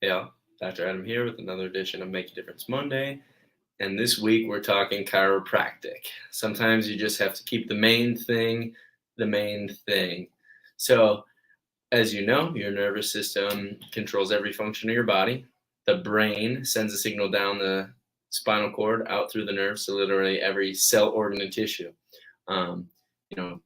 Yeah, Dr. Adam here with another edition of Make a Difference Monday. And this week we're talking chiropractic. Sometimes you just have to keep the main thing. So, as you know, your nervous system controls every function of your body. The brain sends a signal down the spinal cord out through the nerves to literally every cell, organ, and tissue. Um, you know,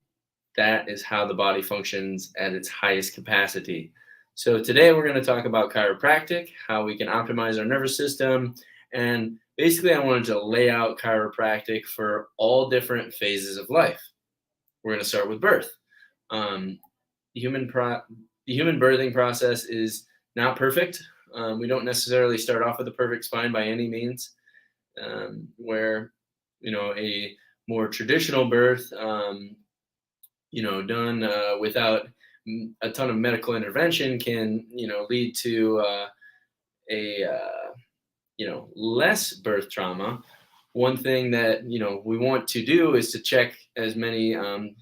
that is how the body functions at its highest capacity. So, today we're going to talk about chiropractic, how we can optimize our nervous system, and basically, I wanted to lay out chiropractic for all different phases of life. We're going to start with birth. Um, the human pro- the human birthing process is not perfect. We don't necessarily start off with a perfect spine by any means. Where a more traditional birth, done without a ton of medical intervention can lead to a less birth trauma. One thing that we want to do is to check as many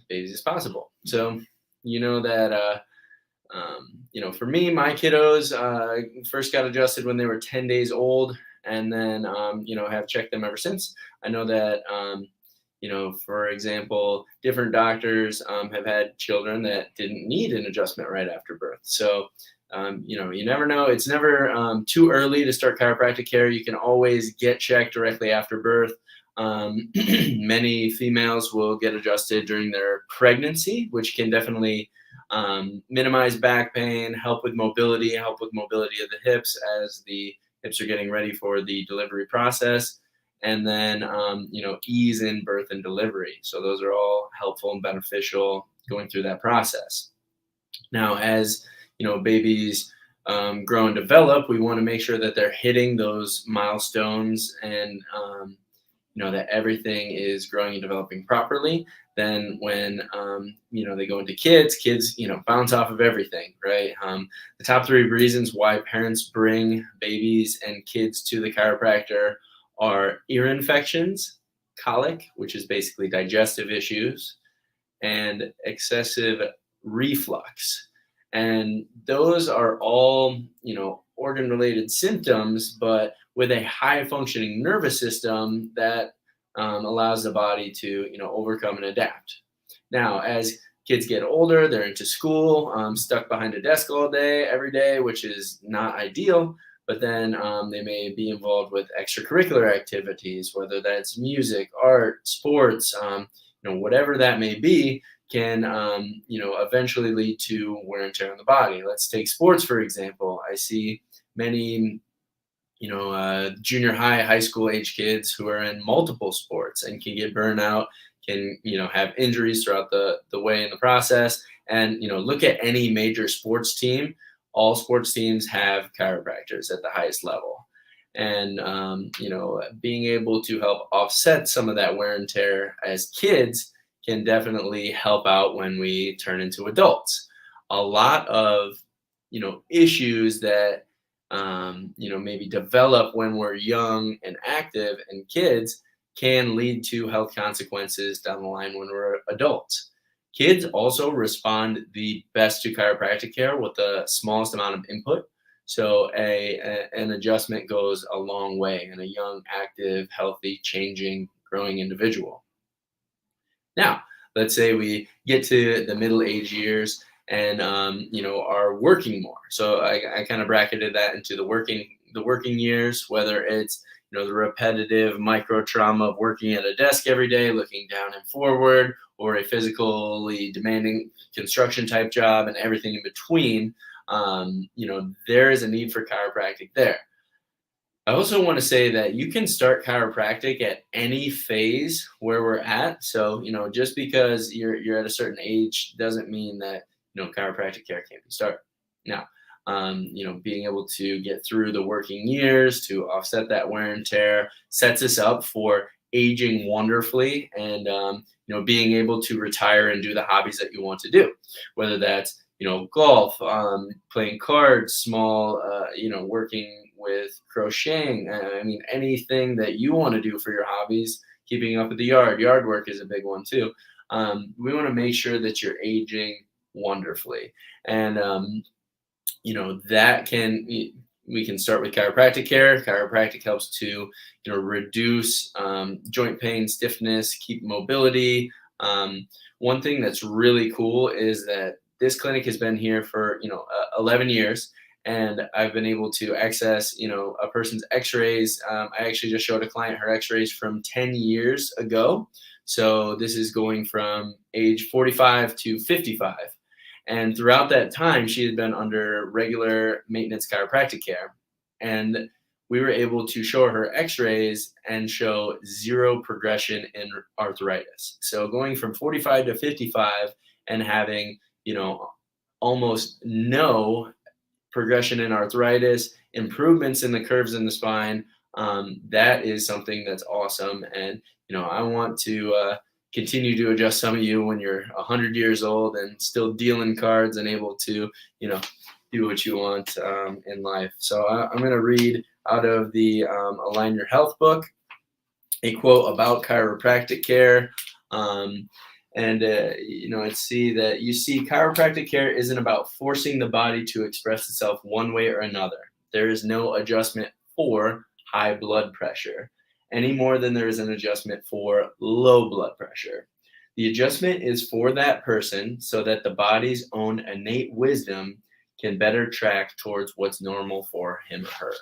babies as possible. So that for me, my kiddos first got adjusted when they were 10 days old, and then have checked them ever since. I know that for example, different doctors have had children that didn't need an adjustment right after birth. So you never know. It's never too early to start chiropractic care. You can always get checked directly after birth. Many females will get adjusted during their pregnancy, which can definitely minimize back pain, help with mobility of the hips as the hips are getting ready for the delivery process, and then ease in birth and delivery. So those are all helpful and beneficial going through that process. Now, as babies grow and develop, we want to make sure that they're hitting those milestones, and that everything is growing and developing properly. Then when they go into kids bounce off of everything, right? The top three reasons why parents bring babies and kids to the chiropractor are ear infections, colic, which is basically digestive issues, and excessive reflux. And those are all, organ related symptoms, but with a high functioning nervous system that allows the body to, overcome and adapt. Now, as kids get older, they're into school, stuck behind a desk all day, every day, which is not ideal. But then they may be involved with extracurricular activities, whether that's music, art, sports, whatever that may be, can eventually lead to wear and tear on the body. Let's take sports for example. I see many junior high school age kids who are in multiple sports and can get burnout, can have injuries throughout the way in the process. And look at any major sports team. All sports teams have chiropractors at the highest level, and being able to help offset some of that wear and tear as kids can definitely help out when we turn into adults. A lot of issues that maybe develop when we're young and active and kids can lead to health consequences down the line when we're adults. Kids also respond the best to chiropractic care with the smallest amount of input. So an adjustment goes a long way in a young, active, healthy, changing, growing individual. Now, let's say we get to the middle age years and are working more. So I kind of bracketed that into the working years, whether it's the repetitive micro trauma of working at a desk every day, looking down and forward, or a physically demanding construction type job and everything in between. There is a need for chiropractic there. I also want to say that you can start chiropractic at any phase where we're at. So, just because you're at a certain age doesn't mean that, chiropractic care can't be started. Now, being able to get through the working years to offset that wear and tear sets us up for aging wonderfully, and, being able to retire and do the hobbies that you want to do, whether that's golf, playing cards, small, working with crocheting. I mean, anything that you want to do for your hobbies, keeping up with the yard work is a big one too. We want to make sure that you're aging wonderfully. And, that can we can start with chiropractic care. Chiropractic helps to reduce joint pain, stiffness, keep mobility. One thing that's really cool is that this clinic has been here for 11 years, and I've been able to access a person's X-rays. I actually just showed a client her X-rays from 10 years ago. So this is going from age 45 to 55. And throughout that time, she had been under regular maintenance chiropractic care. And we were able to show her x-rays and show zero progression in arthritis. So going from 45 to 55 and having, almost no progression in arthritis, improvements in the curves in the spine. That is something that's awesome. And, I want to continue to adjust some of you when you're 100 years old and still dealing cards and able to, do what you want in life. So I'm going to read out of the Align Your Health book a quote about chiropractic care. You see chiropractic care isn't about forcing the body to express itself one way or another. There is no adjustment for high blood pressure any more than there is an adjustment for low blood pressure. The adjustment is for that person so that the body's own innate wisdom can better track towards what's normal for him or her.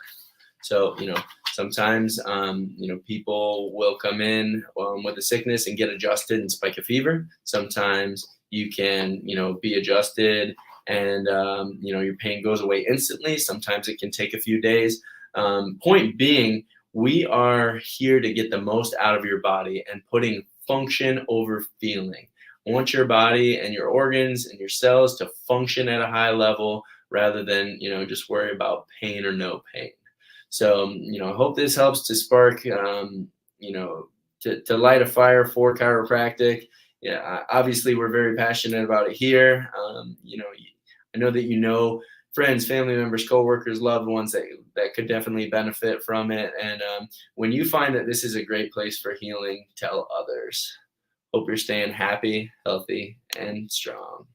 So, sometimes, people will come in with a sickness and get adjusted and spike a fever. Sometimes you can, be adjusted and, your pain goes away instantly. Sometimes it can take a few days. Point being, we are here to get the most out of your body and putting function over feeling. I want your body and your organs and your cells to function at a high level rather than, just worry about pain or no pain. So, I hope this helps to spark, to light a fire for chiropractic. Yeah, obviously we're very passionate about it here. I know that friends, family members, coworkers, loved ones that could definitely benefit from it. And when you find that this is a great place for healing, tell others. Hope you're staying happy, healthy, and strong.